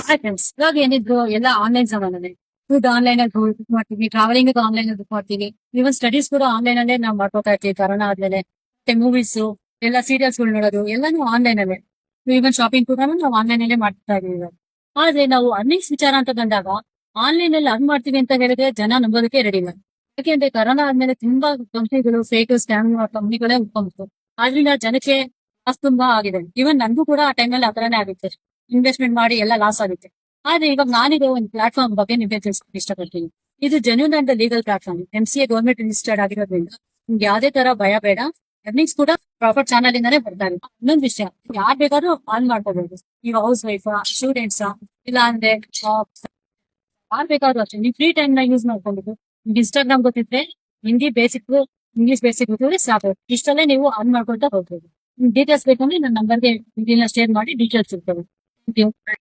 Hi friends, ಇವಾಗ ಏನಿದ್ರು ಎಲ್ಲ ಆನ್ಲೈನ್ ಸಮಾನೇ. ಫುಡ್ ಆನ್ಲೈನ್ ಅಲ್ಲಿ ಬುಕ್ ಮಾಡ್ತೀವಿ, ಟ್ರಾವೆಲಿಂಗ್ ಆನ್ಲೈನ್ ಅಲ್ಲಿ ಬುಕ್ ಮಾಡ್ತೀವಿ, ಇವನ್ ಸ್ಟಡೀಸ್ ಕೂಡ ಆನ್ಲೈನ್ ಅಲ್ಲೇ ನಾವು ಮಾಡ್ಕೋತಾ ಇರ್ತೀವಿ ಕರೋನಾ ಆದ್ಮೇಲೆ. ಮತ್ತೆ ಮೂವೀಸ್ ಎಲ್ಲ ಸೀರಿಯಲ್ಸ್ ಗಳು ನೋಡೋದು ಎಲ್ಲಾನು ಆನ್ಲೈನ್ ಅಲ್ಲೇ. ಇವನ್ ಶಾಪಿಂಗ್ ಕೂಡ ನಾವು ಆನ್ಲೈನ್ ಅಲ್ಲೇ ಮಾಡ್ತಾ ಇದೀವಿ ಇವಾಗ. ಆದ್ರೆ ನಾವು ಅರ್ನಿಂಗ್ಸ್ ವಿಚಾರ ಅಂತ ಬಂದಾಗ ಆನ್ಲೈನ್ ಅಲ್ಲಿ ಅರ್ನ್ ಮಾಡ್ತೀವಿ ಅಂತ ಹೇಳಿದ್ರೆ ಜನ ನಂಬೋದಕ್ಕೆ ರೆಡಿ ಇಲ್ಲ. ಯಾಕೆಂದ್ರೆ ಕರೋನಾ ಆದ್ಮೇಲೆ ತುಂಬಾ ಕಂಪ್ನಿಗಳು ಫೇಕ್ ಸ್ಕ್ಯಾಮ್ ಕಂಪ್ನಿಗಳೇ ಉಟ್ಕೊಂಡ್ಬಿಟ್ಟು ಆದ್ರಿಂದ ಜನಕ್ಕೆ ಲಾಸ್ ತುಂಬಾ ಆಗಿದೆ. ಇವನ್ ನನ್ಗೂ ಕೂಡ ಆ ಟೈಮಲ್ಲಿ ಆತರನೇ ಆಗಿತ್ತು. ಇನ್ವೆಸ್ಟ್ಮೆಂಟ್ ಮಾಡಿ ಎಲ್ಲ ಲಾಸ್ ಆಗುತ್ತೆ. ಆದ್ರೆ ಇವಾಗ ನಾನೀಗ ಒಂದು ಪ್ಲಾಟ್ಫಾರ್ಮ್ ಬಗ್ಗೆ ನಿಮಗೆ ತಿಳಿಸ್ಕೊಕ್ಕೆ ಇಷ್ಟಪಡ್ತೀನಿ. ಇದು genuine and legal platform. MCA government registered ಆಗಿರೋದ್ರಿಂದ ನಿಮ್ಗೆ ಯಾವ್ದೇ ತರ ಭಯ ಬೇಡ. ಅರ್ನಿಂಗ್ಸ್ ಕೂಡ ಪ್ರಾಪರ್ ಚಾನಲ್ ಇಂದಾನೆ ಬರ್ತಾ ಇದೆ. ಇನ್ನೊಂದು ವಿಷಯ, ಯಾರ್ ಬೇಕಾದ್ರೂ ಆನ್ ಮಾಡ್ಕೋಬಹುದು. ಈಗ ಹೌಸ್ ವೈಫ್, ಸ್ಟೂಡೆಂಟ್ಸ್, ಇಲ್ಲ ಅಂದ್ರೆ ಯಾರ್ ಬೇಕಾದ್ರೂ ಅಷ್ಟೇ ನೀವು ಫ್ರೀ ಟೈಮ್ ನ ಯೂಸ್ ಮಾಡ್ಕೊಂಡು ನಿಮ್ಗೆ ಇನ್ಸ್ಟಾಗ್ರಾಮ್ ಗೊತ್ತಿದ್ರೆ ಹಿಂದಿ ಬೇಸಿಕ್, ಇಂಗ್ಲಿಷ್ ಬೇಸಿಕ್ ಗೊತ್ತಿದ್ರೆ ಸಾಕು. ಇಷ್ಟಲ್ಲೇ ನೀವು ಆನ್ ಮಾಡ್ಕೊಳ್ತಾ ಹೋಗ್ಬೋದು. ಡೀಟೇಲ್ಸ್ ಬೇಕಂದ್ರೆ ನನ್ನ ನಂಬರ್ಗೆ ಶೇರ್ ಮಾಡಿ ಡೀಟೇಲ್ಸ್ ಸಿಗ್ತವೆ. Thank you.